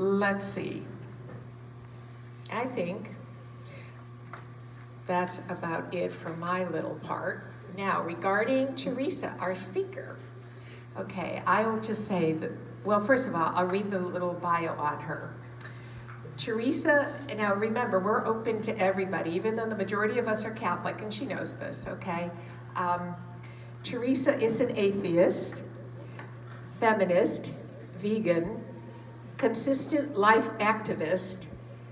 let's see. I think that's about it for my little part. Now, regarding Terrisa, our speaker. Okay, I will just say that, well, first of all, I'll read the little bio on her. Terrisa, now remember, we're open to everybody, even though the majority of us are Catholic, and she knows this, okay? Terrisa is an atheist, feminist, vegan, consistent life activist,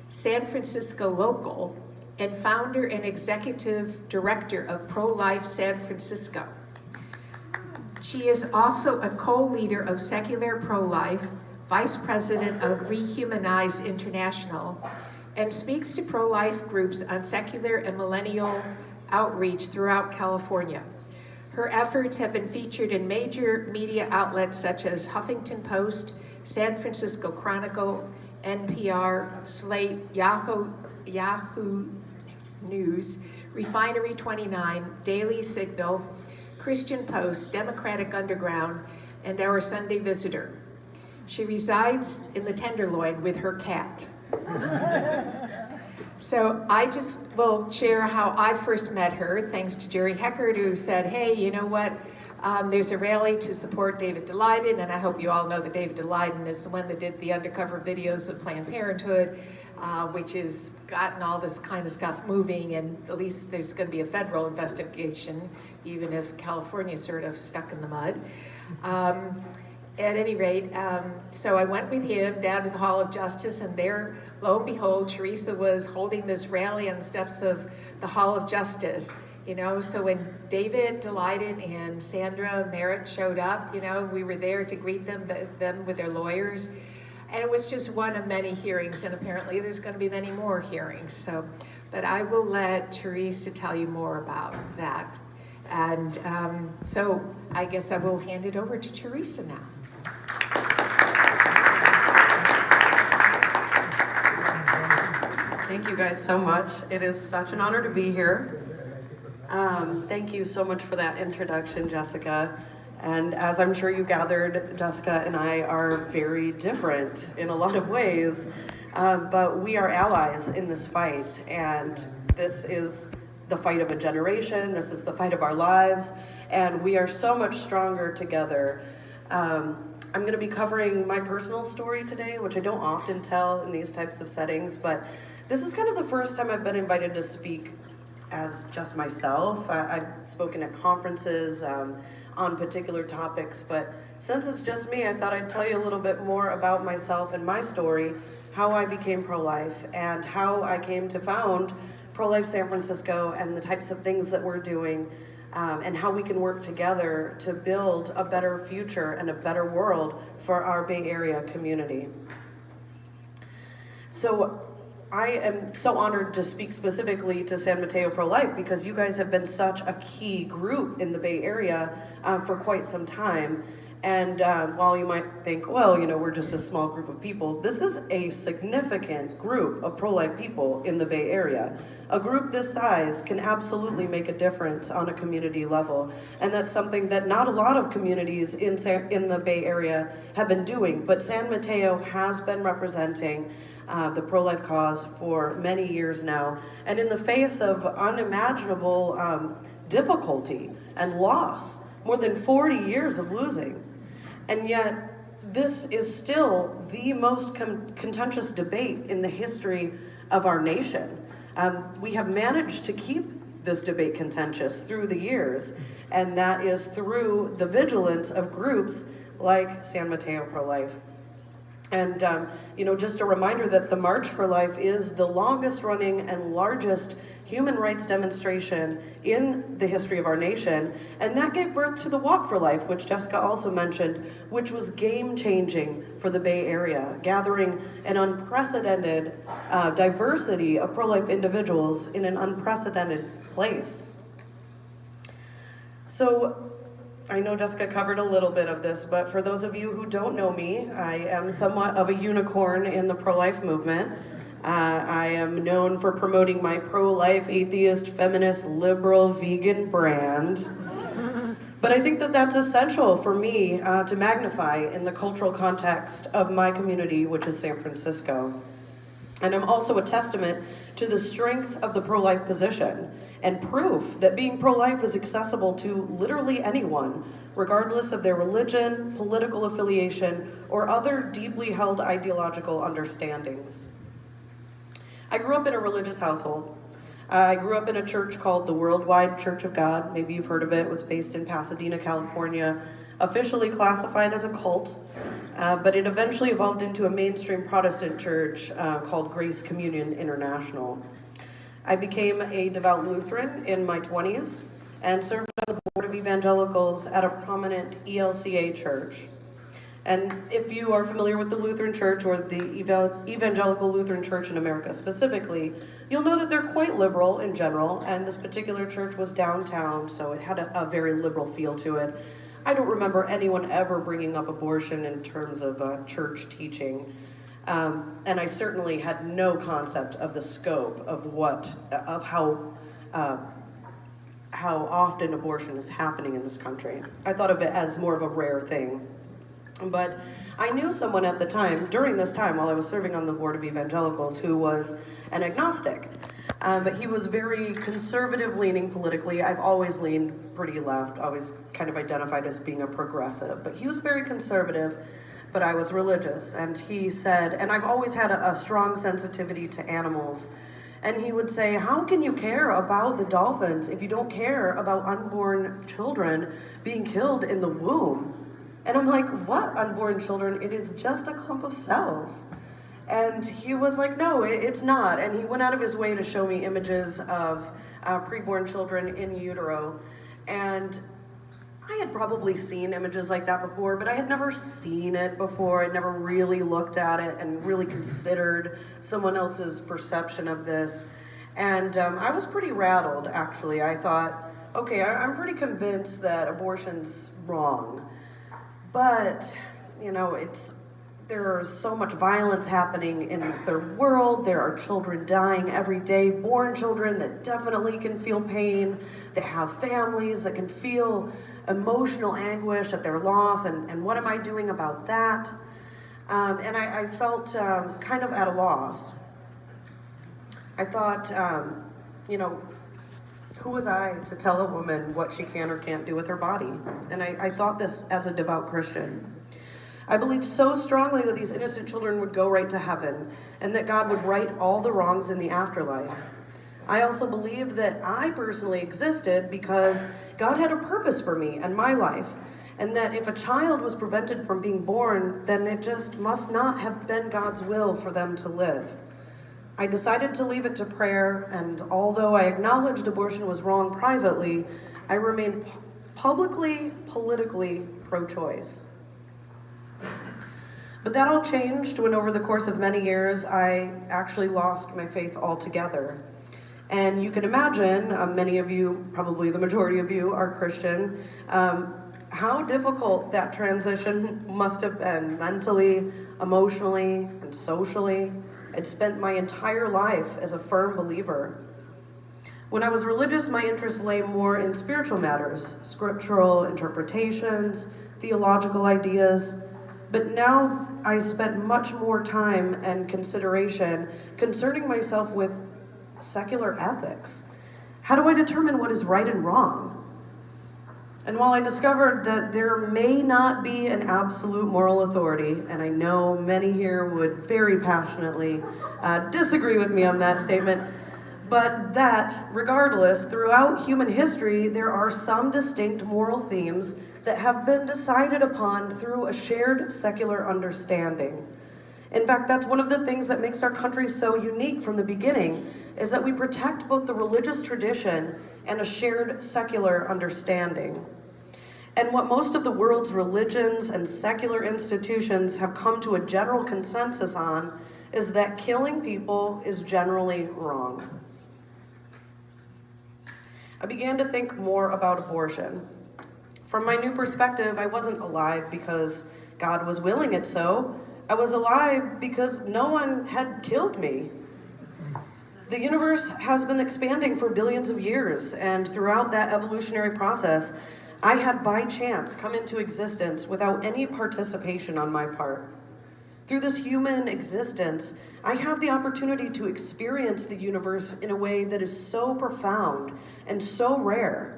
San Francisco local, and founder and executive director of Pro-Life San Francisco. She is also a co-leader of Secular Pro-Life, vice president of Rehumanize International, and speaks to pro-life groups on secular and millennial outreach throughout California. Her efforts have been featured in major media outlets such as Huffington Post, San Francisco Chronicle, NPR, Slate, Yahoo News, Refinery 29, Daily Signal, Christian Post, Democratic Underground, and Our Sunday Visitor. She resides in the Tenderloin with her cat. So I just will share how I first met her, thanks to Jerry Heckert, who said, hey, you know what? There's a rally to support David Daleiden, and I hope you all know that David Daleiden is the one that did the undercover videos of Planned Parenthood, which has gotten all this kind of stuff moving, and at least there's going to be a federal investigation, even if California's sort of stuck in the mud. At any rate, so I went with him down to the Hall of Justice, and there, lo and behold, Terrisa was holding this rally on the steps of the Hall of Justice. You know, so when David Daleiden and Sandra Merritt showed up, you know, we were there to greet them with their lawyers. And it was just one of many hearings, and apparently there's going to be many more hearings. So, but I will let Terrisa tell you more about that. And so I guess I will hand it over to Terrisa now. Thank you guys so much. It is such an honor to be here. Thank you so much for that introduction, Jessica. And as I'm sure you gathered, Jessica and I are very different in a lot of ways, but we are allies in this fight. And this is the fight of a generation. This is the fight of our lives. And we are so much stronger together. I'm going to be covering my personal story today, which I don't often tell in these types of settings, but this is kind of the first time I've been invited to speak as just myself. I've spoken at conferences on particular topics, but since it's just me, I thought I'd tell you a little bit more about myself and my story, how I became pro-life, and how I came to found Pro-Life San Francisco and the types of things that we're doing, and how we can work together to build a better future and a better world for our Bay Area community. So I am so honored to speak specifically to San Mateo Pro-Life because you guys have been such a key group in the Bay Area for quite some time. And while you might think, well, you know, we're just a small group of people, this is a significant group of pro-life people in the Bay Area. A group this size can absolutely make a difference on a community level. And that's something that not a lot of communities in the Bay Area have been doing, but San Mateo has been representing the pro-life cause for many years now. And in the face of unimaginable difficulty and loss, more than 40 years of losing. And yet, this is still the most contentious debate in the history of our nation. We have managed to keep this debate contentious through the years, and that is through the vigilance of groups like San Mateo Pro-Life. And, you know, just a reminder that the March for Life is the longest running and largest human rights demonstration in the history of our nation. And that gave birth to the Walk for Life, which Jessica also mentioned, which was game-changing for the Bay Area, gathering an unprecedented diversity of pro-life individuals in an unprecedented place. So, I know Jessica covered a little bit of this, but for those of you who don't know me, I am somewhat of a unicorn in the pro-life movement. I am known for promoting my pro-life, atheist, feminist, liberal, vegan brand. But I think that that's essential for me to magnify in the cultural context of my community, which is San Francisco. And I'm also a testament to the strength of the pro-life position and proof that being pro-life is accessible to literally anyone, regardless of their religion, political affiliation, or other deeply held ideological understandings. I grew up in a religious household. I grew up in a church called the Worldwide Church of God. Maybe you've heard of it. It was based in Pasadena, California, officially classified as a cult, but it eventually evolved into a mainstream Protestant church called Grace Communion International. I became a devout Lutheran in my 20s and served on the board of evangelicals at a prominent ELCA church. And if you are familiar with the Lutheran Church or the Evangelical Lutheran Church in America specifically, you'll know that they're quite liberal in general, and this particular church was downtown, so it had a very liberal feel to it. I don't remember anyone ever bringing up abortion in terms of church teaching, and I certainly had no concept of the scope of how often abortion is happening in this country. I thought of it as more of a rare thing. But I knew someone at the time, during this time while I was serving on the board of evangelicals, who was an agnostic. But he was very conservative leaning politically. I've always leaned pretty left, always kind of identified as being a progressive. But he was very conservative, but I was religious. And he said, and I've always had a strong sensitivity to animals. And he would say, how can you care about the dolphins if you don't care about unborn children being killed in the womb? And I'm like, what unborn children? It is just a clump of cells. And he was like, no, it's not. And he went out of his way to show me images of preborn children in utero. And I had probably seen images like that before, but I had never seen it before. I'd never really looked at it and really considered someone else's perception of this. And I was pretty rattled, actually. I thought, okay, I'm pretty convinced that abortion's wrong. But, you know, there's so much violence happening in the third world. There are children dying every day, born children that definitely can feel pain. They have families that can feel emotional anguish at their loss, and what am I doing about that? And I felt kind of at a loss. I thought, you know, who was I to tell a woman what she can or can't do with her body? And I thought this as a devout Christian. I believed so strongly that these innocent children would go right to heaven and that God would right all the wrongs in the afterlife. I also believed that I personally existed because God had a purpose for me and my life, and that if a child was prevented from being born, then it just must not have been God's will for them to live. I decided to leave it to prayer, and although I acknowledged abortion was wrong privately, I remained publicly, politically pro-choice. But that all changed when over the course of many years, I actually lost my faith altogether. And you can imagine, many of you, probably the majority of you, are Christian, how difficult that transition must have been mentally, emotionally, and socially. I'd spent my entire life as a firm believer. When I was religious, my interest lay more in spiritual matters, scriptural interpretations, theological ideas. But now I spent much more time and consideration concerning myself with secular ethics. How do I determine what is right and wrong? And while I discovered that there may not be an absolute moral authority, and I know many here would very passionately disagree with me on that statement, but that, regardless, throughout human history, there are some distinct moral themes that have been decided upon through a shared secular understanding. In fact, that's one of the things that makes our country so unique from the beginning, is that we protect both the religious tradition and a shared secular understanding. And what most of the world's religions and secular institutions have come to a general consensus on is that killing people is generally wrong. I began to think more about abortion. From my new perspective, I wasn't alive because God was willing it so. I was alive because no one had killed me. The universe has been expanding for billions of years, and throughout that evolutionary process, I had by chance come into existence without any participation on my part. Through this human existence, I have the opportunity to experience the universe in a way that is so profound and so rare.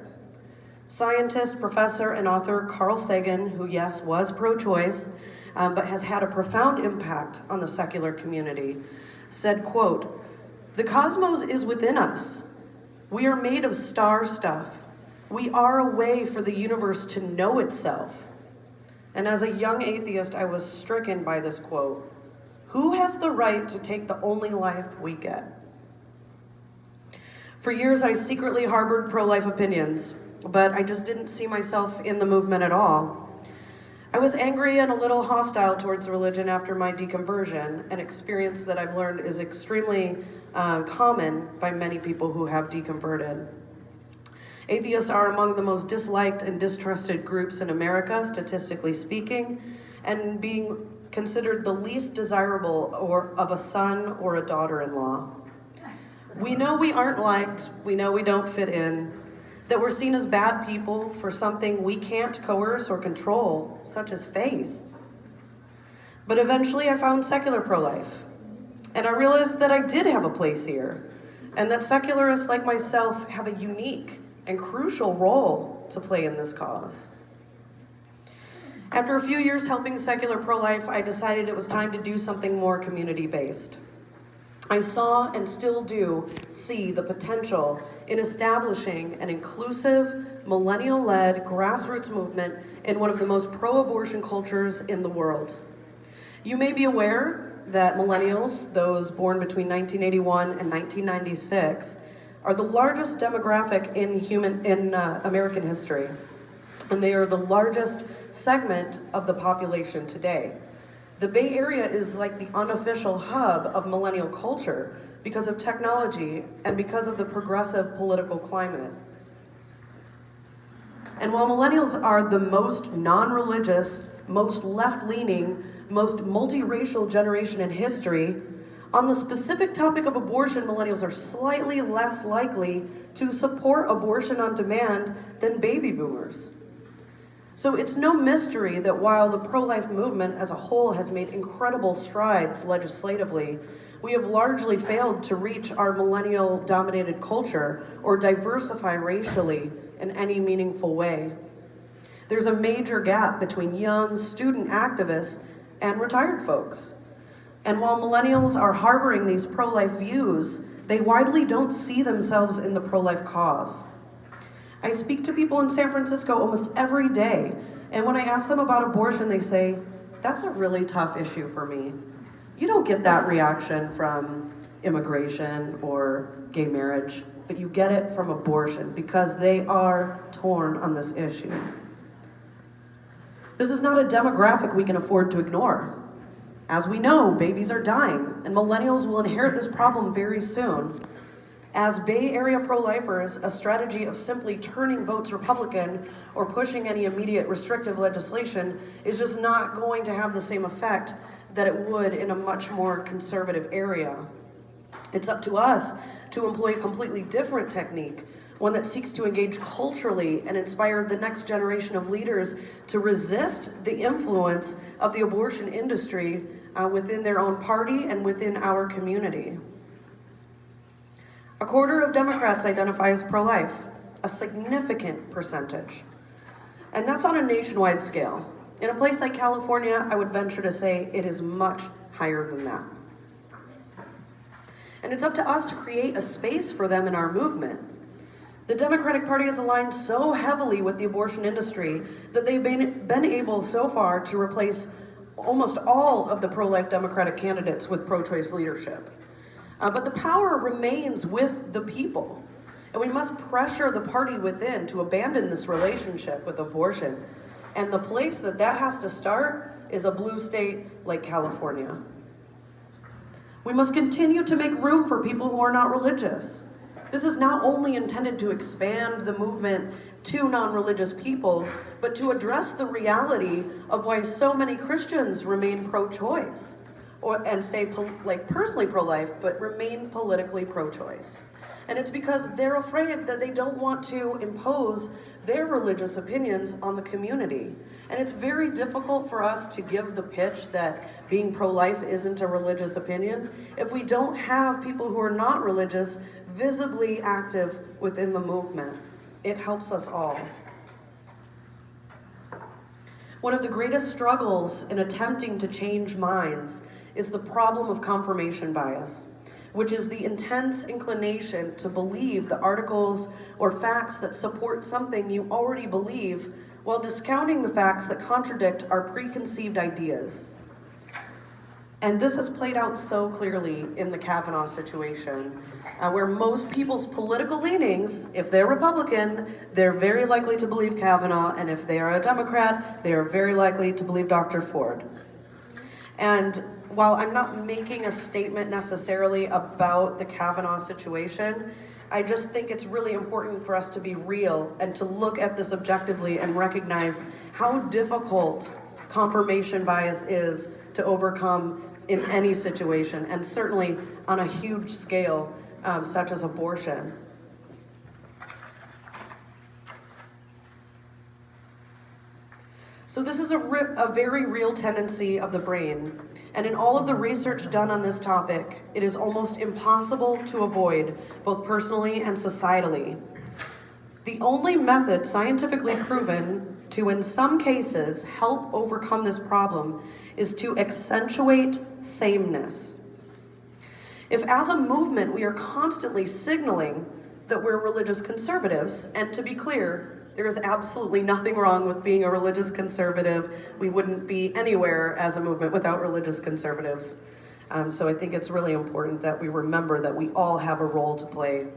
Scientist, professor, and author Carl Sagan, who, yes, was pro-choice, but has had a profound impact on the secular community, said, quote, "The cosmos is within us. We are made of star stuff. We are a way for the universe to know itself." And as a young atheist, I was stricken by this quote. Who has the right to take the only life we get? For years, I secretly harbored pro-life opinions, but I just didn't see myself in the movement at all. I was angry and a little hostile towards religion after my deconversion, an experience that I've learned is extremely common by many people who have deconverted. Atheists are among the most disliked and distrusted groups in America, statistically speaking, and being considered the least desirable of a son or a daughter-in-law. We know we aren't liked, we know we don't fit in, that we're seen as bad people for something we can't coerce or control, such as faith. But eventually I found secular pro-life, and I realized that I did have a place here, and that secularists like myself have a unique and crucial role to play in this cause. After a few years helping secular pro-life, I decided it was time to do something more community-based. I saw and still do see the potential in establishing an inclusive, millennial-led grassroots movement in one of the most pro-abortion cultures in the world. You may be aware that millennials, those born between 1981 and 1996, are the largest demographic in American history, and they are the largest segment of the population today. The Bay Area is like the unofficial hub of millennial culture because of technology and because of the progressive political climate. And while millennials are the most non-religious, most left-leaning, most multiracial generation in history, on the specific topic of abortion, millennials are slightly less likely to support abortion on demand than baby boomers. So it's no mystery that while the pro-life movement as a whole has made incredible strides legislatively, we have largely failed to reach our millennial-dominated culture or diversify racially in any meaningful way. There's a major gap between young student activists and retired folks. And while millennials are harboring these pro-life views, they widely don't see themselves in the pro-life cause. I speak to people in San Francisco almost every day, and when I ask them about abortion, they say, "That's a really tough issue for me." You don't get that reaction from immigration or gay marriage, but you get it from abortion because they are torn on this issue. This is not a demographic we can afford to ignore. As we know, babies are dying, and millennials will inherit this problem very soon. As Bay Area pro-lifers, a strategy of simply turning votes Republican or pushing any immediate restrictive legislation is just not going to have the same effect that it would in a much more conservative area. It's up to us to employ a completely different technique, one that seeks to engage culturally and inspire the next generation of leaders to resist the influence of the abortion industry within their own party and within our community. A quarter of Democrats identify as pro-life, a significant percentage. And that's on a nationwide scale. In a place like California, I would venture to say it is much higher than that. And it's up to us to create a space for them in our movement. The Democratic Party is aligned so heavily with the abortion industry that they've been able so far to replace almost all of the pro-life Democratic candidates with pro-choice leadership. But the power remains with the people. And we must pressure the party within to abandon this relationship with abortion. And the place that has to start is a blue state like California. We must continue to make room for people who are not religious. This is not only intended to expand the movement to non-religious people, but to address the reality of why so many Christians remain pro-choice and stay personally pro-life, but remain politically pro-choice. And it's because they're afraid that they don't want to impose their religious opinions on the community. And it's very difficult for us to give the pitch that being pro-life isn't a religious opinion if we don't have people who are not religious visibly active within the movement. It helps us all. One of the greatest struggles in attempting to change minds is the problem of confirmation bias, which is the intense inclination to believe the articles or facts that support something you already believe while discounting the facts that contradict our preconceived ideas. And this has played out so clearly in the Kavanaugh situation, where most people's political leanings, if they're Republican, they're very likely to believe Kavanaugh, and if they are a Democrat, they are very likely to believe Dr. Ford. And while I'm not making a statement necessarily about the Kavanaugh situation, I just think it's really important for us to be real and to look at this objectively and recognize how difficult confirmation bias is to overcome in any situation, and certainly on a huge scale, such as abortion. So this is a very real tendency of the brain, and in all of the research done on this topic, it is almost impossible to avoid, both personally and societally. The only method scientifically proven to, in some cases, help overcome this problem is to accentuate sameness. If as a movement we are constantly signaling that we're religious conservatives, and to be clear, there is absolutely nothing wrong with being a religious conservative. We wouldn't be anywhere as a movement without religious conservatives. So I think it's really important that we remember that we all have a role to play.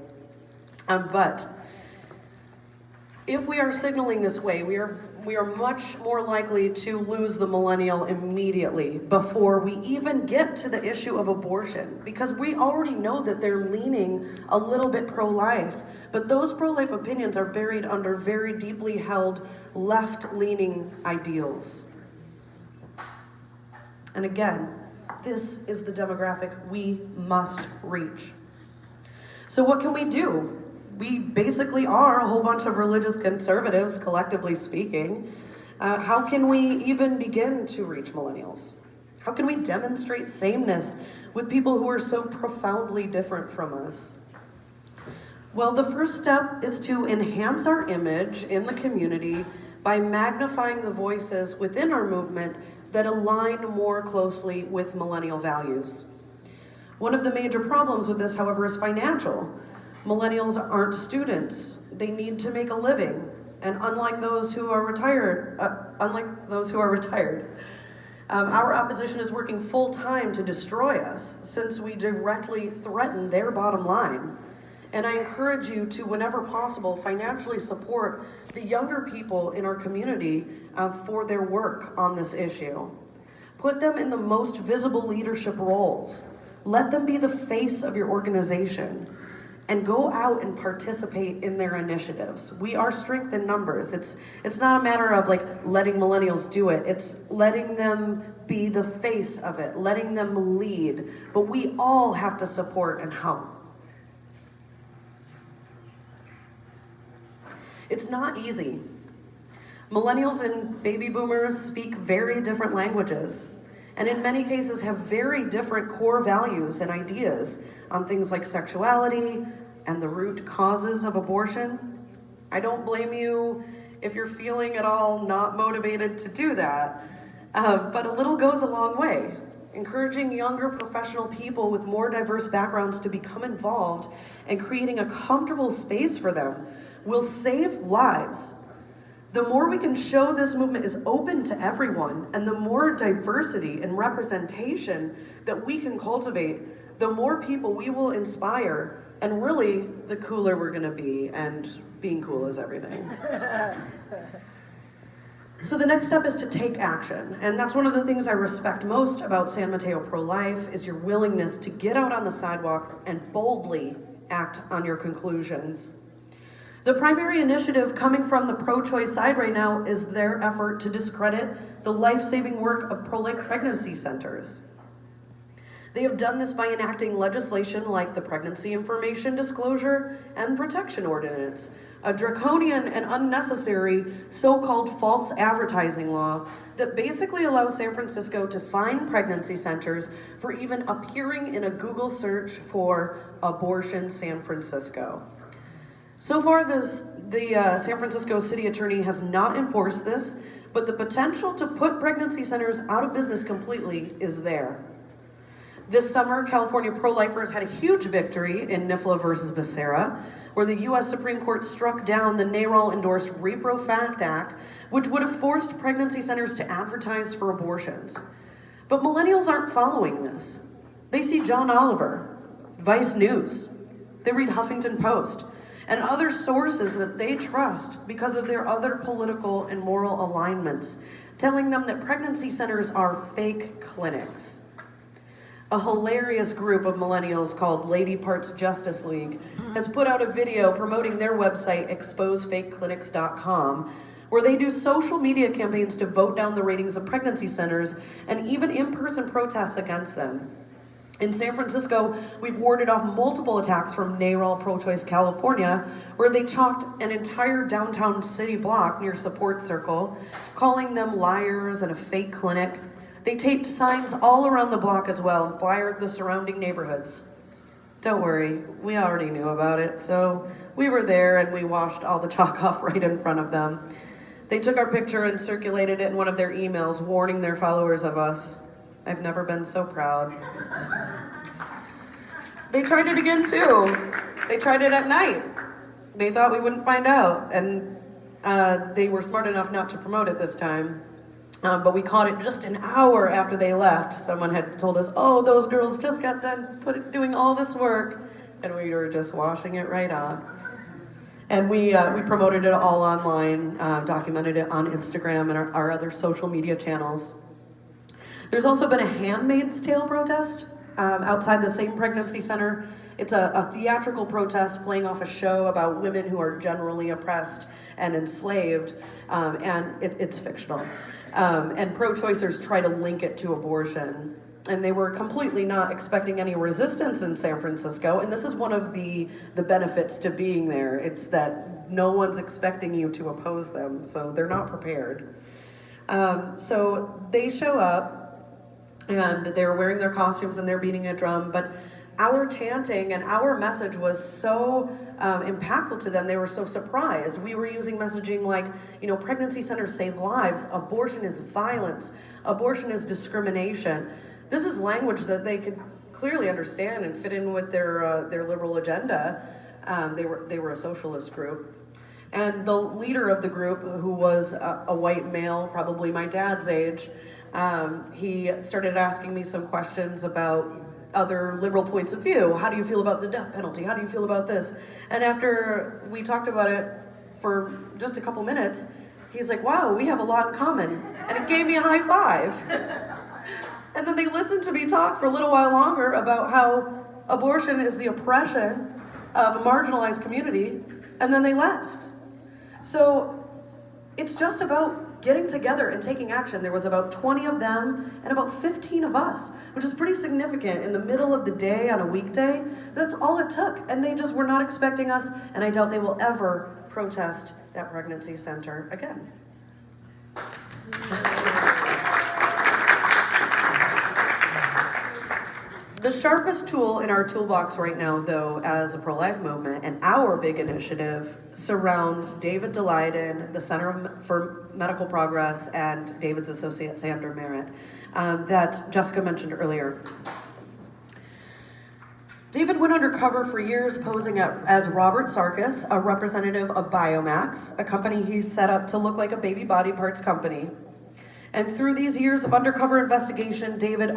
But if we are signaling this way, we are much more likely to lose the millennial immediately before we even get to the issue of abortion, because we already know that they're leaning a little bit pro-life, but those pro-life opinions are buried under very deeply held left-leaning ideals. And again, this is the demographic we must reach. So what can we do? We basically are a whole bunch of religious conservatives, collectively speaking. How can we even begin to reach millennials? How can we demonstrate sameness with people who are so profoundly different from us? Well, the first step is to enhance our image in the community by magnifying the voices within our movement that align more closely with millennial values. One of the major problems with this, however, is financial. Millennials aren't students. They need to make a living. And unlike those who are retired, our opposition is working full-time to destroy us, since we directly threaten their bottom line. And I encourage you to, whenever possible, financially support the younger people in our community for their work on this issue. Put them in the most visible leadership roles. Let them be the face of your organization. And go out and participate in their initiatives. We are strength in numbers. It's not a matter of like letting millennials do it. It's letting them be the face of it, letting them lead. But we all have to support and help. It's not easy. Millennials and baby boomers speak very different languages, and in many cases have very different core values and ideas on things like sexuality and the root causes of abortion. I don't blame you if you're feeling at all not motivated to do that, but a little goes a long way. Encouraging younger professional people with more diverse backgrounds to become involved and creating a comfortable space for them will save lives. The more we can show this movement is open to everyone, and the more diversity and representation that we can cultivate, the more people we will inspire, and really, the cooler we're gonna be, and being cool is everything. So the next step is to take action, and that's one of the things I respect most about San Mateo Pro-Life is your willingness to get out on the sidewalk and boldly act on your conclusions. The primary initiative coming from the pro-choice side right now is their effort to discredit the life-saving work of pro-life pregnancy centers. They have done this by enacting legislation like the Pregnancy Information Disclosure and Protection Ordinance, a draconian and unnecessary so-called false advertising law that basically allows San Francisco to fine pregnancy centers for even appearing in a Google search for abortion San Francisco. So far, the San Francisco city attorney has not enforced this, but the potential to put pregnancy centers out of business completely is there. This summer, California pro-lifers had a huge victory in NIFLA versus Becerra, where the U.S. Supreme Court struck down the NARAL-endorsed Repro Fact Act, which would have forced pregnancy centers to advertise for abortions. But millennials aren't following this. They see John Oliver, Vice News, they read Huffington Post, and other sources that they trust because of their other political and moral alignments, telling them that pregnancy centers are fake clinics. A hilarious group of millennials called Lady Parts Justice League has put out a video promoting their website, exposefakeclinics.com, where they do social media campaigns to vote down the ratings of pregnancy centers and even in-person protests against them. In San Francisco, we've warded off multiple attacks from NARAL Pro-Choice California, where they chalked an entire downtown city block near Support Circle, calling them liars and a fake clinic. They taped signs all around the block as well and flyered the surrounding neighborhoods. Don't worry, we already knew about it, so we were there and we washed all the chalk off right in front of them. They took our picture and circulated it in one of their emails, warning their followers of us. I've never been so proud. They tried it again too. They tried it at night. They thought we wouldn't find out, and they were smart enough not to promote it this time. But we caught it just an hour after they left. Someone had told us, oh, those girls just got done doing all this work, and we were just washing it right off. And we promoted it all online, documented it on Instagram and our other social media channels. There's also been a Handmaid's Tale protest outside the same pregnancy center. It's a theatrical protest playing off a show about women who are generally oppressed and enslaved, and it's fictional. And pro-choicers try to link it to abortion. And they were completely not expecting any resistance in San Francisco, and this is one of the benefits to being there. It's that no one's expecting you to oppose them, so they're not prepared. So they show up, and they're wearing their costumes and they're beating a drum, but our chanting and our message was so impactful to them. They were so surprised. We were using messaging like, pregnancy centers save lives, abortion is violence, abortion is discrimination. This is language that they could clearly understand and fit in with their liberal agenda. They were a socialist group. And the leader of the group, who was a white male, probably my dad's age, he started asking me some questions about other liberal points of view. How do you feel about the death penalty? How do you feel about this? And after we talked about it for just a couple minutes, he's like, wow, we have a lot in common. And it gave me a high five. And then they listened to me talk for a little while longer about how abortion is the oppression of a marginalized community, and then they left. So it's just about getting together and taking action. There was about 20 of them and about 15 of us, which is pretty significant in the middle of the day on a weekday. That's all it took, and they just were not expecting us, and I doubt they will ever protest that pregnancy center again. The sharpest tool in our toolbox right now, though, as a pro-life movement, and our big initiative, surrounds David Daleiden, the Center for Medical Progress, and David's associate, Sandra Merritt, that Jessica mentioned earlier. David went undercover for years posing as Robert Sarkis, a representative of Biomax, a company he set up to look like a baby body parts company. And through these years of undercover investigation, David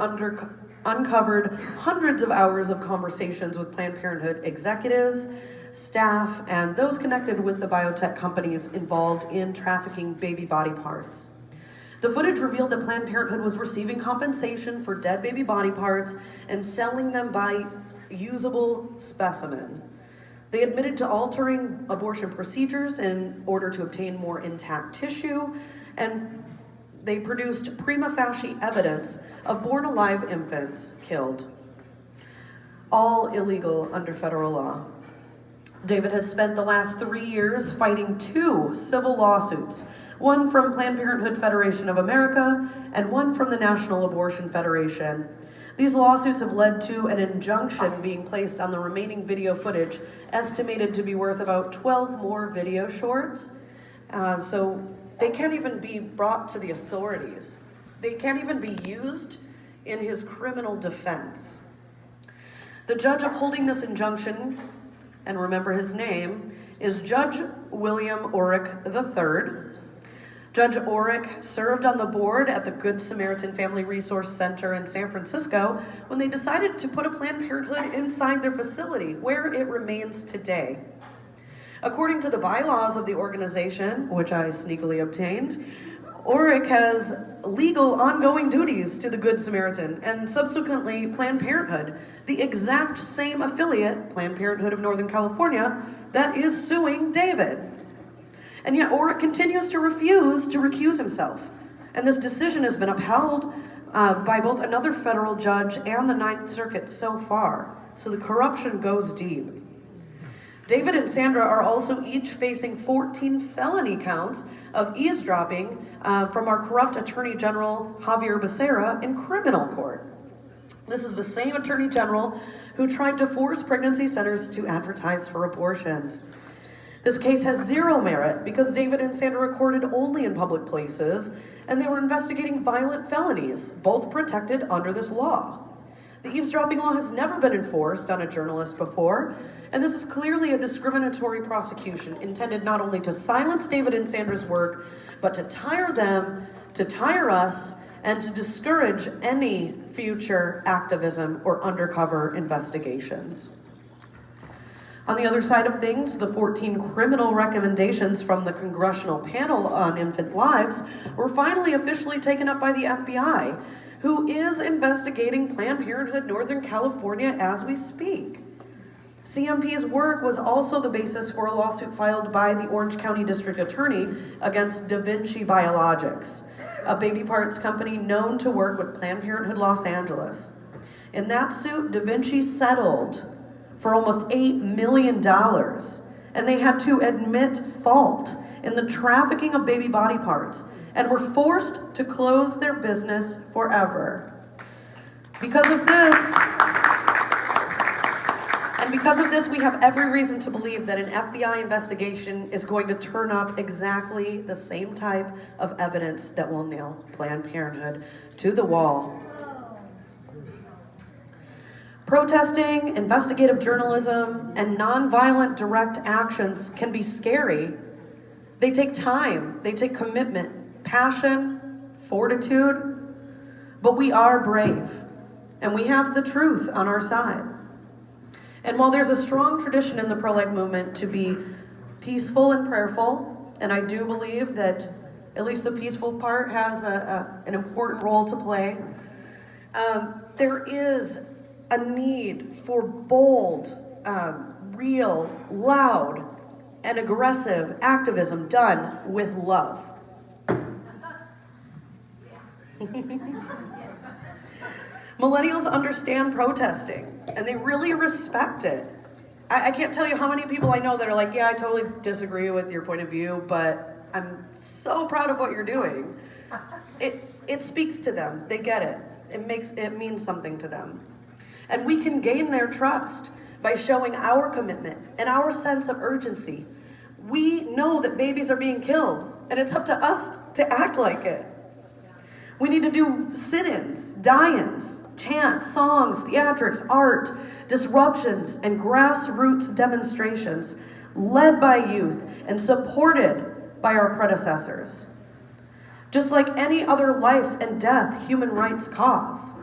uncovered hundreds of hours of conversations with Planned Parenthood executives, staff, and those connected with the biotech companies involved in trafficking baby body parts. The footage revealed that Planned Parenthood was receiving compensation for dead baby body parts and selling them by usable specimen. They admitted to altering abortion procedures in order to obtain more intact tissue, and they produced prima facie evidence of born-alive infants killed all illegal under federal law. David has spent the last 3 years fighting 2 civil lawsuits, one from Planned Parenthood Federation of America and one from the National Abortion Federation. These lawsuits have led to an injunction being placed on the remaining video footage, estimated to be worth about 12 more video shorts. So they can't even be brought to the authorities. They can't even be used in his criminal defense. The judge upholding this injunction, and remember his name, is Judge William Orrick III. Judge Orrick served on the board at the Good Samaritan Family Resource Center in San Francisco when they decided to put a Planned Parenthood inside their facility, where it remains today. According to the bylaws of the organization, which I sneakily obtained, Orrick has legal ongoing duties to the Good Samaritan and subsequently Planned Parenthood, the exact same affiliate, Planned Parenthood of Northern California, that is suing David. And yet Orrick continues to refuse to recuse himself. And this decision has been upheld by both another federal judge and the Ninth Circuit so far. So the corruption goes deep. David and Sandra are also each facing 14 felony counts of eavesdropping from our corrupt Attorney General Javier Becerra in criminal court. This is the same Attorney General who tried to force pregnancy centers to advertise for abortions. This case has zero merit because David and Sandra recorded only in public places, and they were investigating violent felonies, both protected under this law. The eavesdropping law has never been enforced on a journalist before, and this is clearly a discriminatory prosecution intended not only to silence David and Sandra's work, but to tire them, to tire us, and to discourage any future activism or undercover investigations. On the other side of things, the 14 criminal recommendations from the Congressional Panel on Infant Lives were finally officially taken up by the FBI, who is investigating Planned Parenthood Northern California as we speak. CMP's work was also the basis for a lawsuit filed by the Orange County District Attorney against Da Vinci Biologics, a baby parts company known to work with Planned Parenthood Los Angeles. In that suit, Da Vinci settled for almost $8 million, and they had to admit fault in the trafficking of baby body parts and were forced to close their business forever. Because of this, we have every reason to believe that an FBI investigation is going to turn up exactly the same type of evidence that will nail Planned Parenthood to the wall. Protesting, investigative journalism, and nonviolent direct actions can be scary. They take time, they take commitment, passion, fortitude, but we are brave, and we have the truth on our side. And while there's a strong tradition in the pro-life movement to be peaceful and prayerful, and I do believe that at least the peaceful part has an important role to play, there is a need for bold, real, loud, and aggressive activism done with love. Millennials understand protesting, and they really respect it. I can't tell you how many people I know that are like, yeah, I totally disagree with your point of view, but I'm so proud of what you're doing. It speaks to them. They get it. It means something to them. And we can gain their trust by showing our commitment and our sense of urgency. We know that babies are being killed, and it's up to us to act like it. We need to do sit-ins, die-ins, chants, songs, theatrics, art, disruptions, and grassroots demonstrations led by youth and supported by our predecessors. Just like any other life and death human rights cause.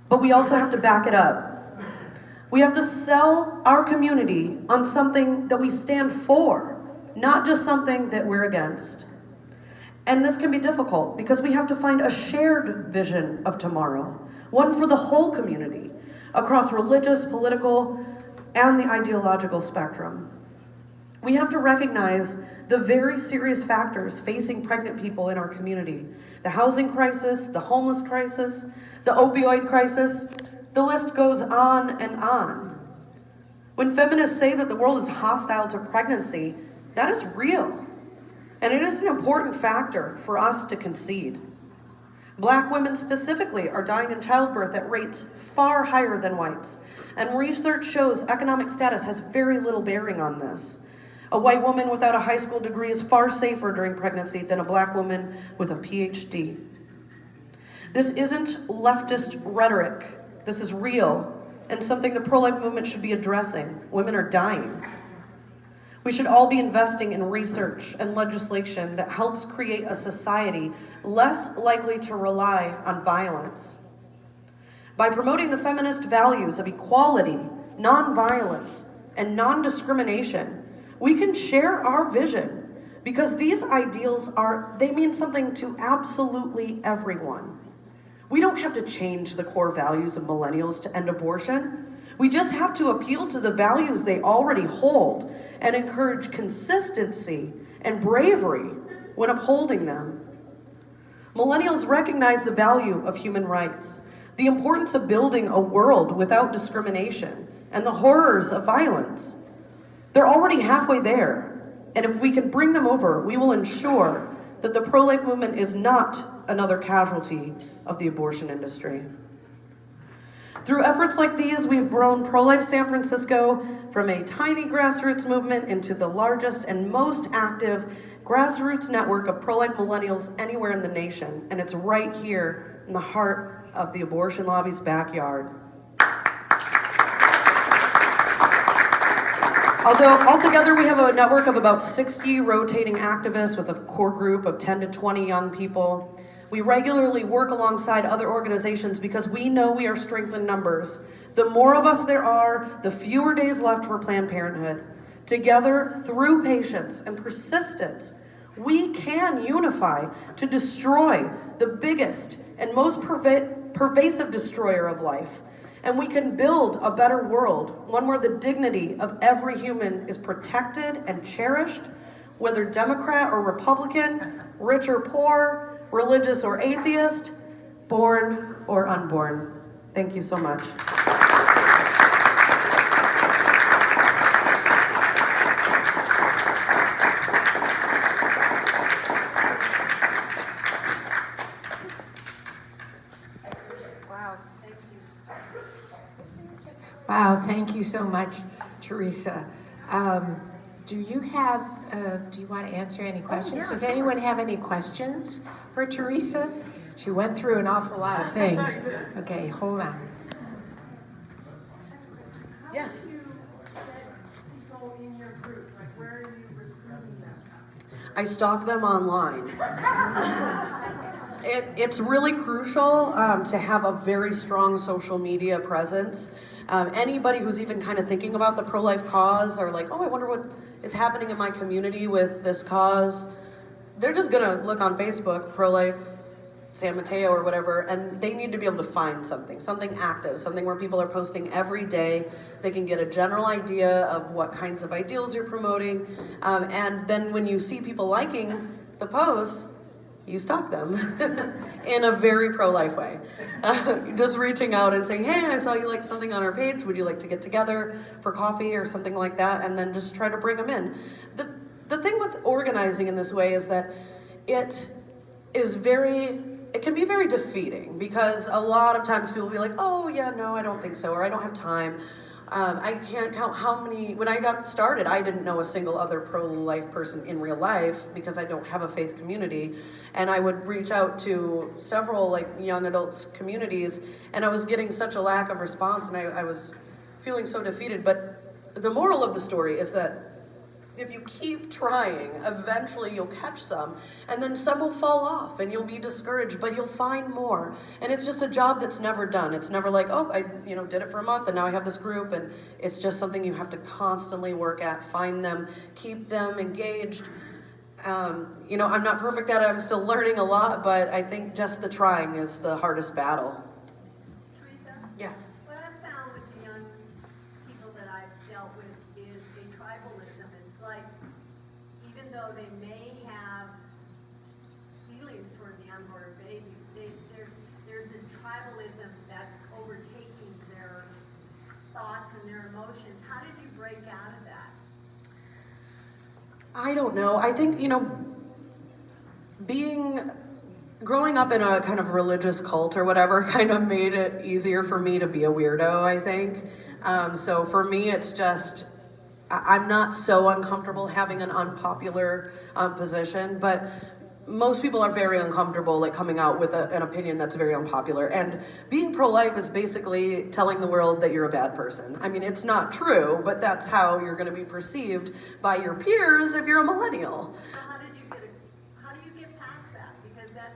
But we also have to back it up. We have to sell our community on something that we stand for, not just something that we're against. And this can be difficult because we have to find a shared vision of tomorrow, one for the whole community, across religious, political, and the ideological spectrum. We have to recognize the very serious factors facing pregnant people in our community: the housing crisis, the homeless crisis, the opioid crisis, The list goes on and on. When feminists say that the world is hostile to pregnancy, that is real. And it is an important factor for us to concede. Black women specifically are dying in childbirth at rates far higher than whites, and research shows economic status has very little bearing on this. A white woman without a high school degree is far safer during pregnancy than a black woman with a PhD. This isn't leftist rhetoric. This is real, and something the pro-life movement should be addressing. Women are dying. We should all be investing in research and legislation that helps create a society less likely to rely on violence. By promoting the feminist values of equality, nonviolence, and non-discrimination, we can share our vision, because these ideals they mean something to absolutely everyone. We don't have to change the core values of millennials to end abortion. We just have to appeal to the values they already hold and encourage consistency and bravery when upholding them. Millennials recognize the value of human rights, the importance of building a world without discrimination, and the horrors of violence. They're already halfway there, and if we can bring them over, we will ensure that the pro-life movement is not another casualty of the abortion industry. Through efforts like these, we've grown Pro-Life San Francisco from a tiny grassroots movement into the largest and most active grassroots network of pro-life millennials anywhere in the nation, and it's right here in the heart of the abortion lobby's backyard. Although altogether we have a network of about 60 rotating activists with a core group of 10 to 20 young people, we regularly work alongside other organizations because we know we are strength in numbers. The more of us there are, the fewer days left for Planned Parenthood. Together, through patience and persistence, we can unify to destroy the biggest and most pervasive destroyer of life. And we can build a better world, one where the dignity of every human is protected and cherished, whether Democrat or Republican, rich or poor, religious or atheist, born or unborn. Thank you so much. Wow, thank you so much, Terrisa. Do you want to answer any questions? Does anyone have any questions for Terrisa? She went through an awful lot of things. Okay, hold on. Yes. I stalk them online. It's really crucial to have a very strong social media presence. Anybody who's even kind of thinking about the pro-life cause or like, oh, I wonder what is happening in my community with this cause, they're just gonna look on Facebook, pro-life San Mateo or whatever, and they need to be able to find something active, something where people are posting every day. They can get a general idea of what kinds of ideals you're promoting, and then when you see people liking the posts, you stalk them in a very pro-life way. Just reaching out and saying, hey, I saw you like something on our page. Would you like to get together for coffee or something like that? And then just try to bring them in. The thing with organizing in this way is that it can be very defeating, because a lot of times people will be like, oh yeah, no, I don't think so, or I don't have time. I can't count how many, when I got started, I didn't know a single other pro-life person in real life because I don't have a faith community. And I would reach out to several like young adults communities, and I was getting such a lack of response, and I was feeling so defeated. But the moral of the story is that if you keep trying, eventually you'll catch some, and then some will fall off and you'll be discouraged, but you'll find more. And it's just a job that's never done. It's never like, oh, I did it for a month and now I have this group, and it's just something you have to constantly work at, find them, keep them engaged. I'm not perfect at it, I'm still learning a lot, but I think just the trying is the hardest battle. Terrisa? Yes. What I've found with the young people that I've dealt with is a tribalism. It's like, even though they may have feelings toward the unborn baby, there's this tribalism that's overtaking I don't know. I think, growing up in a kind of religious cult or whatever kind of made it easier for me to be a weirdo, I think. So for me, it's just, I'm not so uncomfortable having an unpopular position, but most people are very uncomfortable like coming out with an opinion that's very unpopular. And being pro-life is basically telling the world that you're a bad person. I mean, it's not true, but that's how you're going to be perceived by your peers if you're a millennial. So how do you get past that? Because that's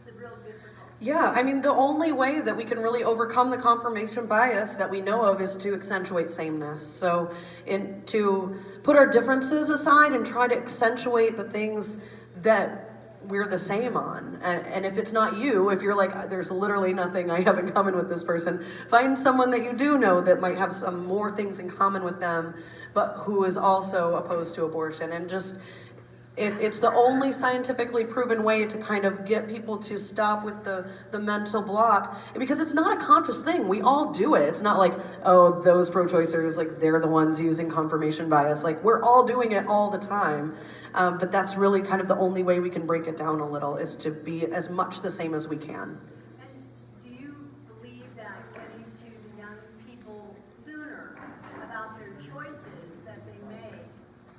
the real difficult. Yeah, I mean, the only way that we can really overcome the confirmation bias that we know of is to accentuate sameness. So to put our differences aside and try to accentuate the things that we're the same on. And if it's not you, if you're like, there's literally nothing I have in common with this person, find someone that you do know that might have some more things in common with them, but who is also opposed to abortion. And just, it's the only scientifically proven way to kind of get people to stop with the mental block, because it's not a conscious thing. We all do it. It's not like, oh, those pro-choicers, like they're the ones using confirmation bias. Like we're all doing it all the time. But that's really kind of the only way we can break it down a little, is to be as much the same as we can. And do you believe that getting to the young people sooner about their choices that they make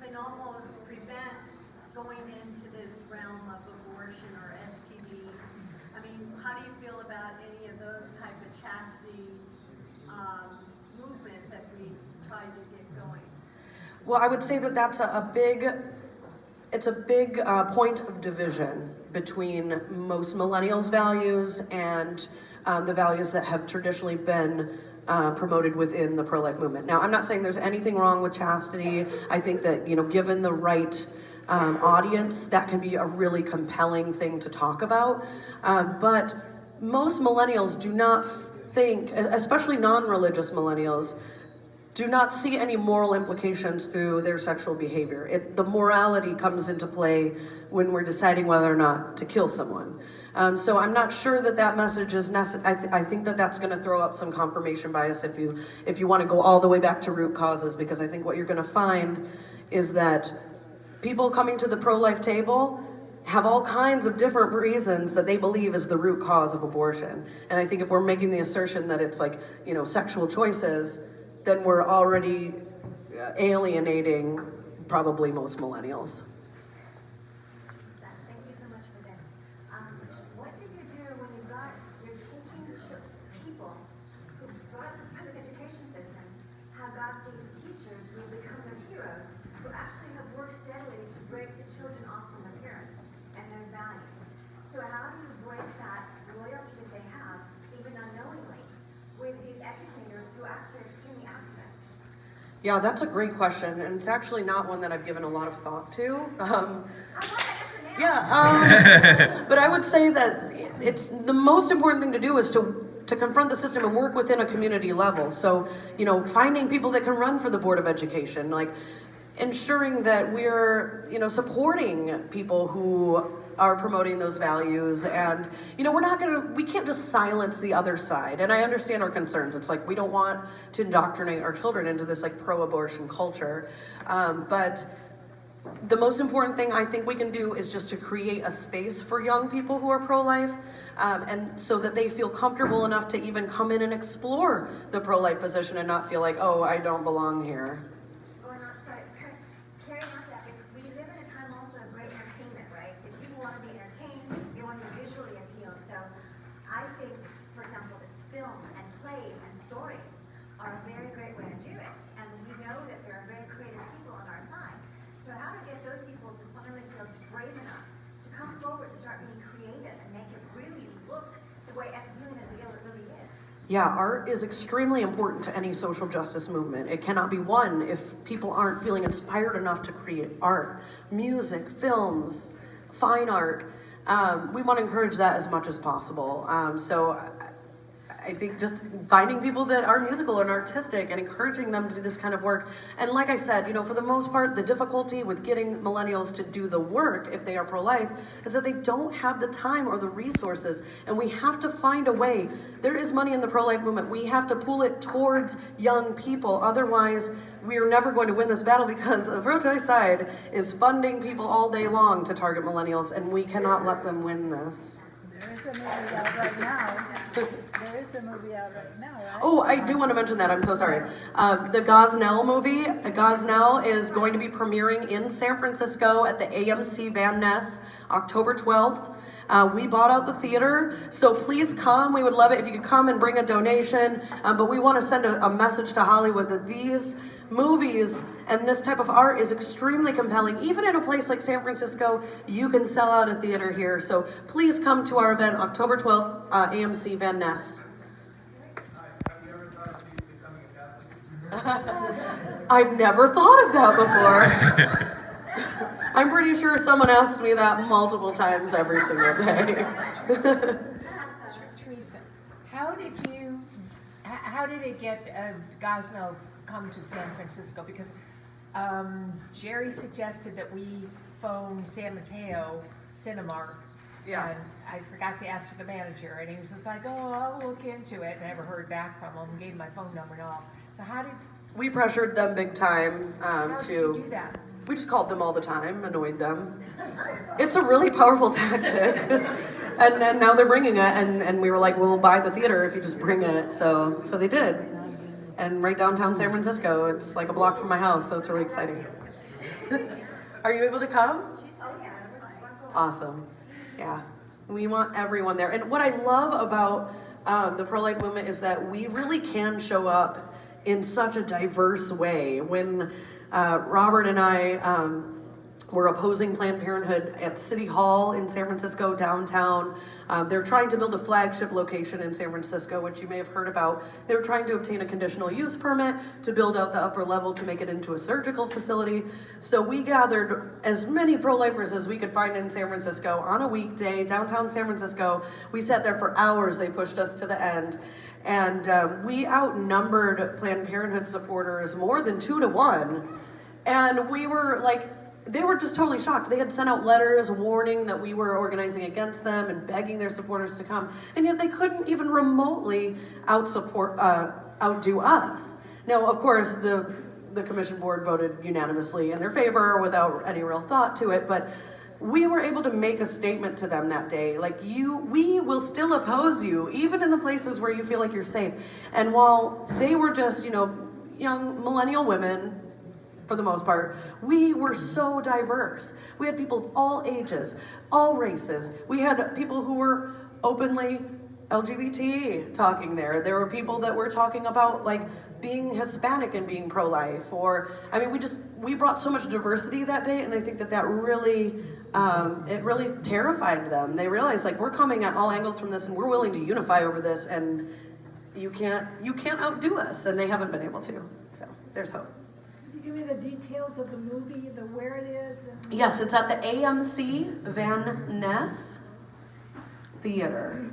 can almost prevent going into this realm of abortion or STD? I mean, how do you feel about any of those type of chastity movements that we try to get going? Well, I would say that that's a big point of division between most millennials' values and the values that have traditionally been promoted within the pro-life movement. Now, I'm not saying there's anything wrong with chastity. I think that, given the right audience, that can be a really compelling thing to talk about. But most millennials do not think, especially non-religious millennials, do not see any moral implications through their sexual behavior. The morality comes into play when we're deciding whether or not to kill someone. So I'm not sure that message is necessary. I think that that's going to throw up some confirmation bias if you want to go all the way back to root causes, because I think what you're going to find is that people coming to the pro-life table have all kinds of different reasons that they believe is the root cause of abortion. And I think if we're making the assertion that it's like, sexual choices, then we're already alienating probably most millennials. Thank you so much for this. What did you do when you're taking people who brought the public education system, have got these teachers who become their heroes, who actually have worked steadily to break the children off from their parents and their values? So how do you break that loyalty that they have, even unknowingly, with these educators who actually are extremely activist? Yeah, that's a great question, and it's actually not one that I've given a lot of thought to. I want the answer now. Yeah, but I would say that it's the most important thing to do is to confront the system and work within a community level. So, finding people that can run for the Board of Education, like ensuring that we're, supporting people who are promoting those values. And, we can't just silence the other side. And I understand our concerns. It's like, we don't want to indoctrinate our children into this like pro-abortion culture. But the most important thing I think we can do is just to create a space for young people who are pro-life, and so that they feel comfortable enough to even come in and explore the pro-life position and not feel like, oh, I don't belong here. Or not, sorry, carrying on that, we live in a time also of great entertainment, right? If people want to be entertained, they want to be visually appealed. So I think, for example, that film and plays and stories are a very great way to do it. And we know that there are very creative people on our side. So how to get those people to finally feel brave enough to come forward and start being creative and make it really look the way as appealing as it really is. Yeah, art is extremely important to any social justice movement. It cannot be won if people aren't feeling inspired enough to create art, music, films, fine art. We want to encourage that as much as possible. So I think just finding people that are musical and artistic and encouraging them to do this kind of work. And like I said, for the most part, the difficulty with getting millennials to do the work, if they are pro-life, is that they don't have the time or the resources. And we have to find a way. There is money in the pro-life movement. We have to pull it towards young people. Otherwise, we're never going to win this battle, because the pro-choice side is funding people all day long to target millennials, and we cannot let them win this. There is a movie out right now. There is a movie out right now, right? Oh, I do want to mention that. I'm so sorry. The Gosnell movie. Gosnell is going to be premiering in San Francisco at the AMC Van Ness, October 12th. We bought out the theater, so please come. We would love it if you could come and bring a donation. But we want to send a message to Hollywood that these movies and this type of art is extremely compelling. Even in a place like San Francisco, you can sell out a theater here. So please come to our event, October 12th, AMC Van Ness. Have you ever thought of becoming a Catholic? I've never thought of that before. I'm pretty sure someone asks me that multiple times every single day. Teresa, how did it get Gosnell come to San Francisco? Because Jerry suggested that we phone San Mateo Cinemark. Yeah. And I forgot to ask for the manager, and he was just like, "Oh, I'll look into it." And I never heard back from him. Gave my phone number and all. So how did We pressured them big time how did you do that? We just called them all the time, annoyed them. It's a really powerful tactic. and now they're bringing it, and we were like, we'll buy the theater if you just bring it. So they did. And right downtown San Francisco, it's like a block from my house, so it's really exciting. Are you able to come? Awesome. Yeah. We want everyone there. And what I love about the pro-life movement is that we really can show up in such a diverse way. When Robert and I were opposing Planned Parenthood at City Hall in San Francisco, downtown. They're trying to build a flagship location in San Francisco, which you may have heard about. They were trying to obtain a conditional use permit to build out the upper level to make it into a surgical facility. So we gathered as many pro-lifers as we could find in San Francisco on a weekday, downtown San Francisco. We sat there for hours. They pushed us to the end. And we outnumbered Planned Parenthood supporters more than 2 to 1. And we were like, they were just totally shocked. They had sent out letters warning that we were organizing against them and begging their supporters to come. And yet they couldn't even remotely outdo us. Now, of course, the commission board voted unanimously in their favor without any real thought to it, but we were able to make a statement to them that day. Like, we will still oppose you, even in the places where you feel like you're safe. And while they were just, young millennial women, for the most part, we were so diverse. We had people of all ages, all races. We had people who were openly LGBT talking there. There were people that were talking about like being Hispanic and being pro-life, we brought so much diversity that day, and I think that really, it really terrified them. They realized like we're coming at all angles from this, and we're willing to unify over this, and you can't outdo us, and they haven't been able to. So there's hope. Could you give me the details of the movie, where it is? Yes, it's at the AMC Van Ness Theater.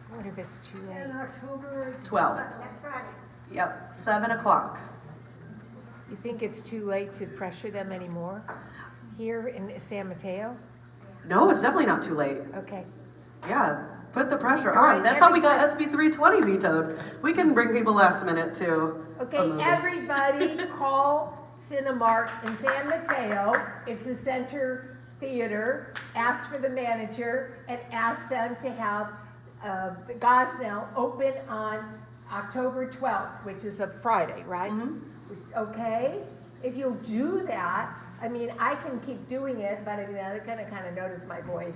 What if it's too late? In October 12th. Next Friday. Yep, 7 o'clock. You think it's too late to pressure them anymore here in San Mateo? No, it's definitely not too late. Okay. Yeah, put the pressure on. Right, That's how we got SB 320 vetoed. We can bring people last minute too. Okay, everybody call Cinemark in San Mateo. It's the Center Theater. Ask for the manager and ask them to have the Gosnell open on October 12th, which is a Friday, right? Mm-hmm. Okay? If you'll do that, I can keep doing it, but they're gonna kind of notice my voice,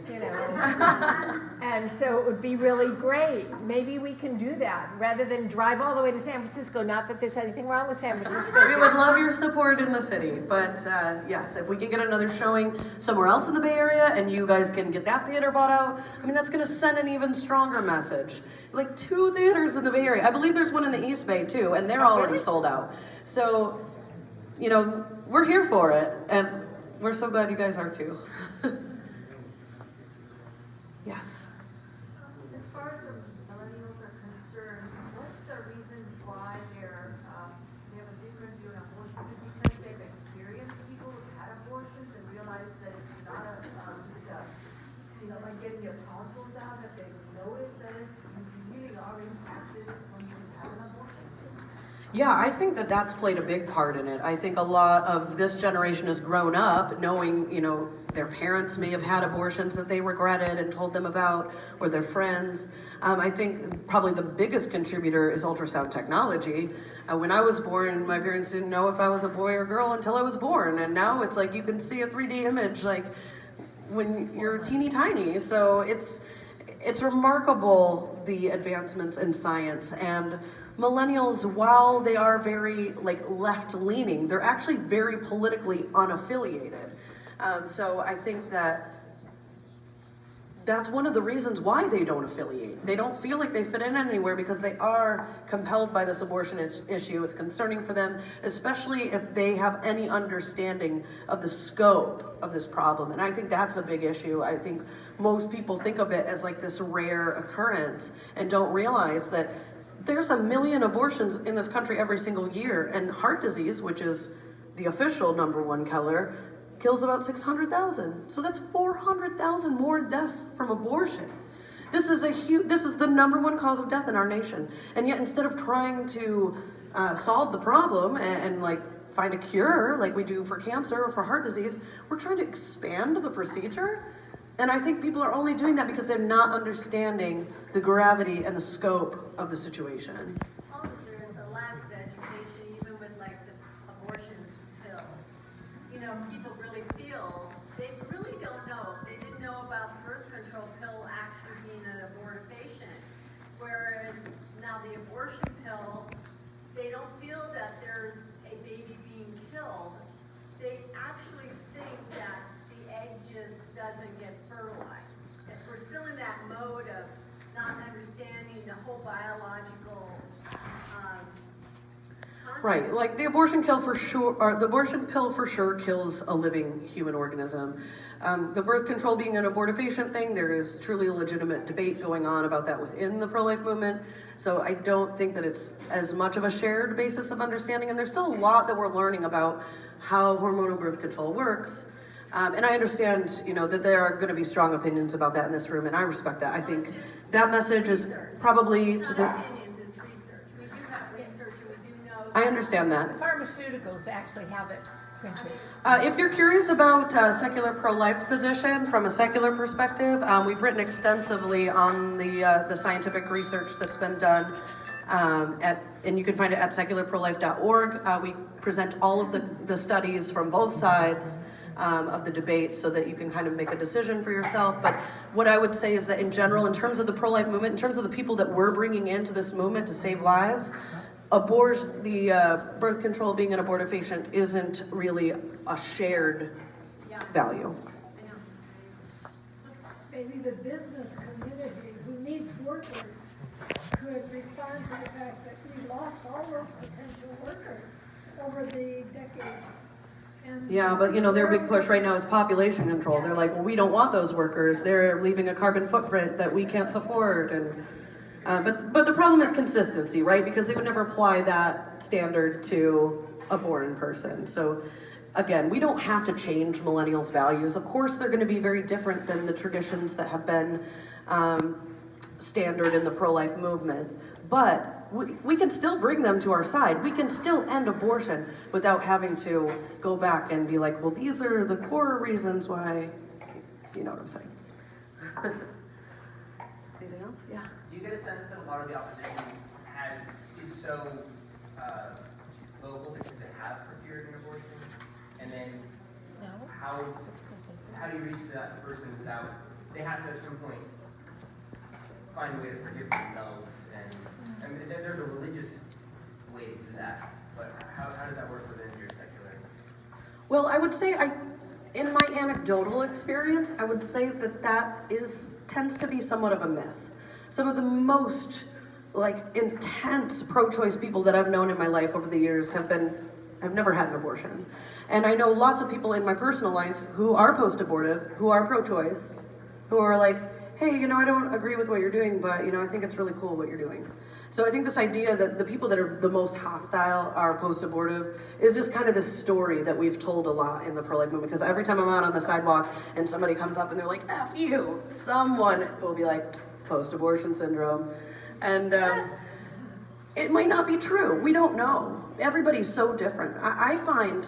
And so it would be really great. Maybe we can do that rather than drive all the way to San Francisco. Not that there's anything wrong with San Francisco. We would love your support in the city, but yes, if we can get another showing somewhere else in the Bay Area and you guys can get that theater bought out, that's gonna send an even stronger message. Like 2 theaters in the Bay Area. I believe there's one in the East Bay too, and they're already sold out. So, we're here for it, and we're so glad you guys are too. Yes. As far as the millennials are Yeah, I think that that's played a big part in it. I think a lot of this generation has grown up knowing, you know, their parents may have had abortions that they regretted and told them about, or their friends. I think probably the biggest contributor is ultrasound technology. When I was born, my parents didn't know if I was a boy or girl until I was born, and now it's like you can see a 3D image like when you're teeny tiny. So it's remarkable, the advancements in science. And millennials, while they are very like left-leaning, they're actually very politically unaffiliated. So I think that that's one of the reasons why they don't affiliate. They don't feel like they fit in anywhere because they are compelled by this abortion issue. It's concerning for them, especially if they have any understanding of the scope of this problem. And I think that's a big issue. I think most people think of it as like this rare occurrence and don't realize that there's 1 million abortions in this country every single year, and heart disease, which is the official #1 killer, kills about 600,000. So that's 400,000 more deaths from abortion. This is the #1 cause of death in our nation. And yet instead of trying to solve the problem and like find a cure like we do for cancer or for heart disease, we're trying to expand the procedure. And I think people are only doing that because they're not understanding the gravity and the scope of the situation. Also, there is a lack of education, even with like the abortion pill. You know, people really feel, they really don't know. They didn't know about the birth control pill actually being an abortifacient. Whereas now the abortion pill, they don't feel that there's a baby being killed. They actually think that the egg just doesn't get fertilized. That we're still in that mode of not understanding the whole biological concept. Right, like the abortion pill for sure, or the abortion pill for sure kills a living human organism. The birth control being an abortifacient thing, there is truly a legitimate debate going on about that within the pro-life movement. So I don't think that it's as much of a shared basis of understanding, and there's still a lot that we're learning about how hormonal birth control works. And I understand, you know, that there are going to be strong opinions about that in this room, and I respect that. I think that message is probably to the... Not opinions, it's research. We do have research and we do know. I understand that. Pharmaceuticals actually have it printed. If you're curious about secular pro-life's position from a secular perspective, we've written extensively on the scientific research that's been done, and you can find it at secularprolife.org. We present all of the studies from both sides of the debate so that you can kind of make a decision for yourself. But what I would say is that in general, in terms of the pro-life movement, in terms of the people that we're bringing into this movement to save lives, the birth control being an abortifacient isn't really a shared value. Maybe the business community who needs workers could respond to the fact that we lost all those potential workers over the decades. And Yeah, but you know, their big push right now is population control. They're like, well, we don't want those workers. They're leaving a carbon footprint that we can't support. And but the problem is consistency, right? Because they would never apply that standard to a born person. So again, we don't have to change millennials' values. Of course, they're going to be very different than the traditions that have been standard in the pro-life movement. But we can still bring them to our side. We can still end abortion without having to go back and be like, well, these are the core reasons why, you know what I'm saying. Anything else? Yeah. Do you get a sense that a lot of the opposition is so vocal because they have procured an abortion? And then how do you reach that person without, they have to at some point find a way to forgive themselves? And I mean, there's a religious way to do that, but how does that work within your secular? Well, I would say, in my anecdotal experience, I would say that tends to be somewhat of a myth. Some of the most intense pro-choice people that I've known in my life over the years have never had an abortion. And I know lots of people in my personal life who are post-abortive, who are pro-choice, who are like, hey, you know, I don't agree with what you're doing, but, you know, I think it's really cool what you're doing. So I think this idea that the people that are the most hostile are post-abortive is just kind of this story that we've told a lot in the pro-life movement, because every time I'm out on the sidewalk and somebody comes up and they're like, F you, someone will be like, post-abortion syndrome. And It might not be true. We don't know. Everybody's so different. I find,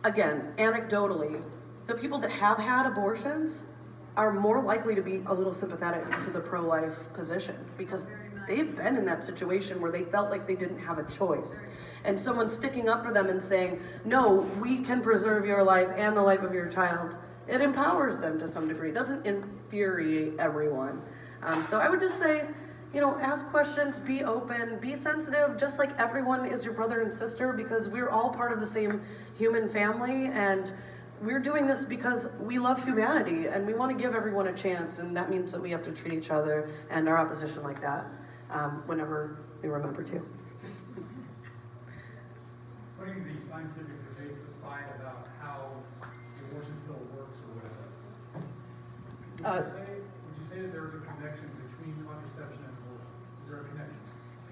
again, anecdotally, the people that have had abortions are more likely to be a little sympathetic to the pro-life position because they've been in that situation where they felt like they didn't have a choice. And someone sticking up for them and saying, no, we can preserve your life and the life of your child, it empowers them to some degree. It doesn't infuriate everyone. So I would just say, ask questions, be open, be sensitive, just like everyone is your brother and sister, because we're all part of the same human family, and we're doing this because we love humanity, and we want to give everyone a chance, and that means that we have to treat each other and our opposition like that whenever we remember to. Putting the scientific debate aside about how the abortion pill works or whatever, would you say that there's a connection between contraception and abortion? Is there a connection?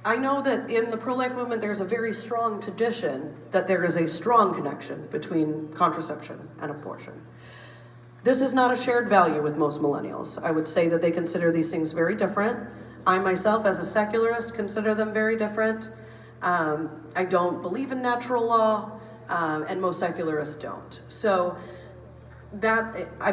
I know that in the pro-life movement, there's a very strong tradition that there is a strong connection between contraception and abortion. This is not a shared value with most millennials. I would say that they consider these things very different. I myself, as a secularist, consider them very different. I don't believe in natural law, and most secularists don't. So that I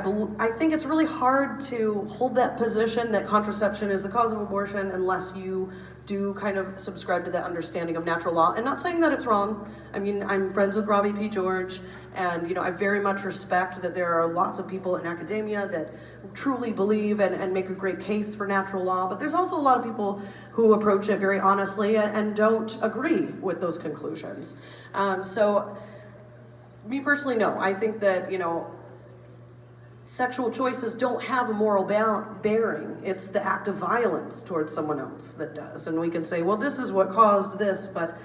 think it's really hard to hold that position that contraception is the cause of abortion unless you do kind of subscribe to that understanding of natural law. And not saying that it's wrong. I mean, I'm friends with Robbie P. George, and I very much respect that there are lots of people in academia that truly believe and make a great case for natural law, but there's also a lot of people who approach it very honestly and don't agree with those conclusions. So me personally, no. I think that, sexual choices don't have a moral bearing. It's the act of violence towards someone else that does. And we can say, well, this is what caused this, but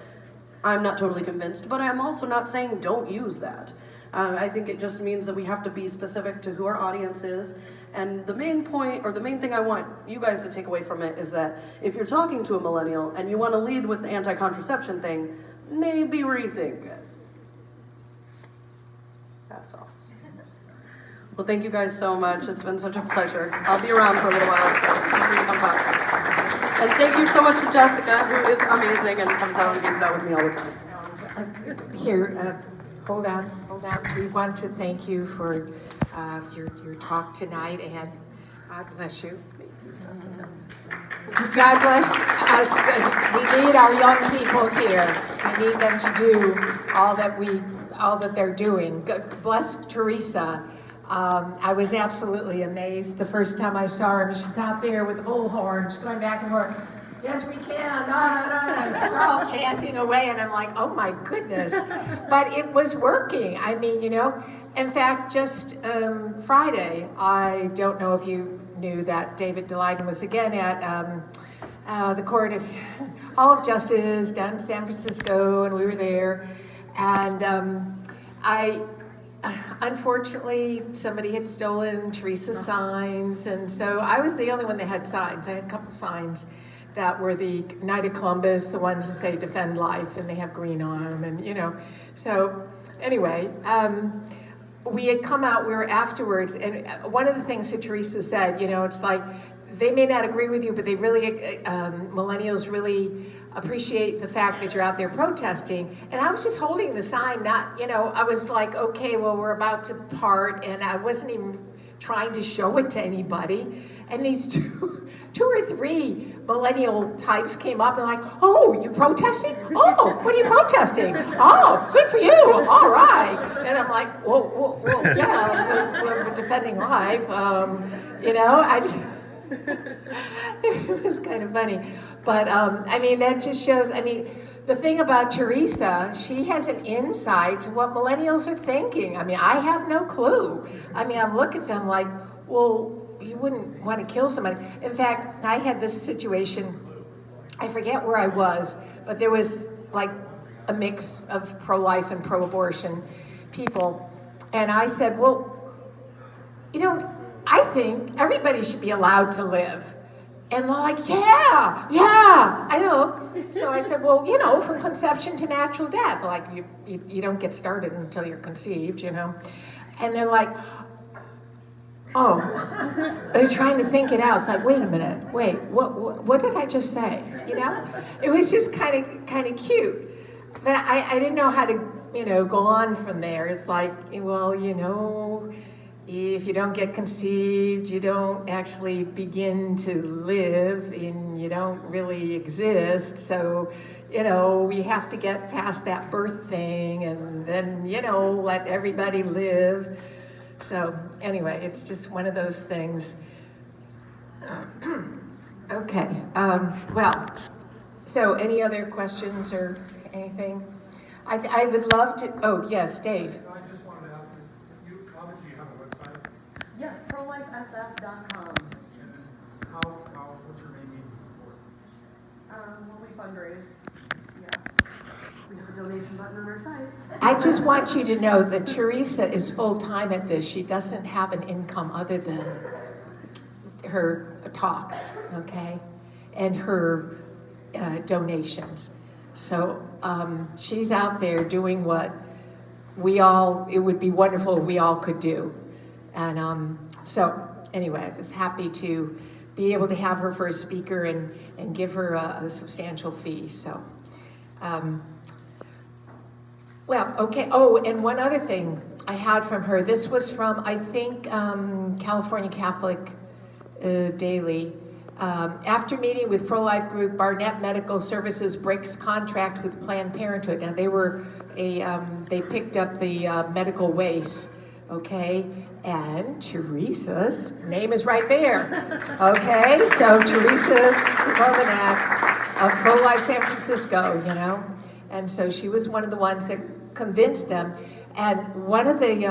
I'm not totally convinced. But I'm also not saying don't use that. I think it just means that we have to be specific to who our audience is. And the main point, or the main thing I want you guys to take away from it is that if you're talking to a millennial and you want to lead with the anti-contraception thing, maybe rethink it. That's all. Well, thank you guys so much. It's been such a pleasure. I'll be around for a little while, so please come back. And thank you so much to Jessica, who is amazing and comes out and hangs out with me all the time. Here, hold on. We want to thank you for your talk tonight, and God bless you. God bless us. We need our young people here. We need them to do all that they're doing. God bless Terrisa. I was absolutely amazed the first time I saw her. She's out there with the bullhorns going back and forth. Yes, we can. And we're all chanting away, and I'm like, oh my goodness. But it was working. I mean, in fact, just Friday, I don't know if you knew that David Daleiden was again at the Court of Hall of Justice down in San Francisco, and we were there. And unfortunately, somebody had stolen Teresa's signs, and so I was the only one that had signs. I had a couple signs that were the Knight of Columbus, the ones that say defend life, and they have green on them, and So anyway, we had come out, we were afterwards, and one of the things that Terrisa said, it's like, they may not agree with you, but they really, millennials really appreciate the fact that you're out there protesting. And I was just holding the sign, not, I was like, okay, well, we're about to part, and I wasn't even trying to show it to anybody. And these two or three millennial types came up and like, oh, you're protesting? Oh, what are you protesting? Oh, good for you, all right. And I'm like, well yeah, we're defending life. I just, it was kind of funny. But, that just shows, the thing about Terrisa, she has an insight to what millennials are thinking. I have no clue. I look at them like, well, you wouldn't want to kill somebody. In fact, I had this situation, I forget where I was, but there was like a mix of pro-life and pro-abortion people. And I said, well, I think everybody should be allowed to live. And they're like, yeah, I know. So I said, well, from conception to natural death, like you don't get started until you're conceived, And they're like, Oh, they're trying to think it out. It's like, wait a minute, wait, what did I just say? You know, it was just kind of cute, but I didn't know how to, go on from there. It's like, well, if you don't get conceived, you don't actually begin to live, and you don't really exist. So, we have to get past that birth thing, and then, let everybody live. So anyway, it's just one of those things. Okay, well, so any other questions or anything? I would love to, oh yes, Dave. I just wanted to ask you, obviously you have a website, Yes, prolifesf.com. and what's your main means of support? When we fundraise, we have a donation button on our site. I just want you to know that Terrisa is full-time at this. She doesn't have an income other than her talks, okay? And her donations. So she's out there doing what it would be wonderful if we all could do. And so anyway, I was happy to be able to have her for a speaker and give her a substantial fee, so. Well, okay, oh, and one other thing I had from her, this was from, I think, California Catholic Daily. After meeting with pro-life group, Barnett Medical Services breaks contract with Planned Parenthood. Now, they picked up the medical waste, okay? And Teresa's name is right there, okay? So Terrisa Bukovinac of Pro-Life San Francisco, And so she was one of the ones that convinced them. And one of the,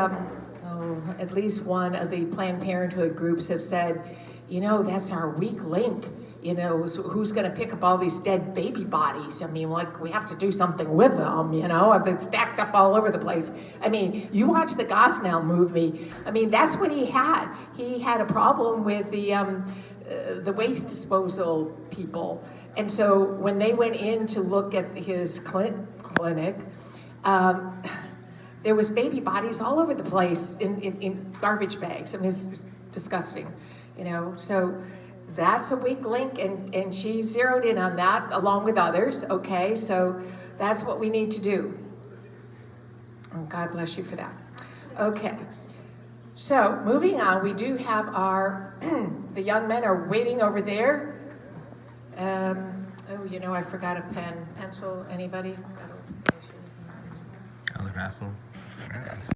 at least one of the Planned Parenthood groups have said, that's our weak link. So who's going to pick up all these dead baby bodies? I mean, we have to do something with them, they're stacked up all over the place. I mean, you watch the Gosnell movie. I mean, that's what he had. He had a problem with the waste disposal people. And so when they went in to look at his clinic, there was baby bodies all over the place in garbage bags. I mean, it's disgusting, So that's a weak link, and she zeroed in on that along with others, okay? So that's what we need to do. And God bless you for that. Okay. So moving on, we do have our, the young men are waiting over there. I forgot a pen. Pencil, anybody? Other raffle.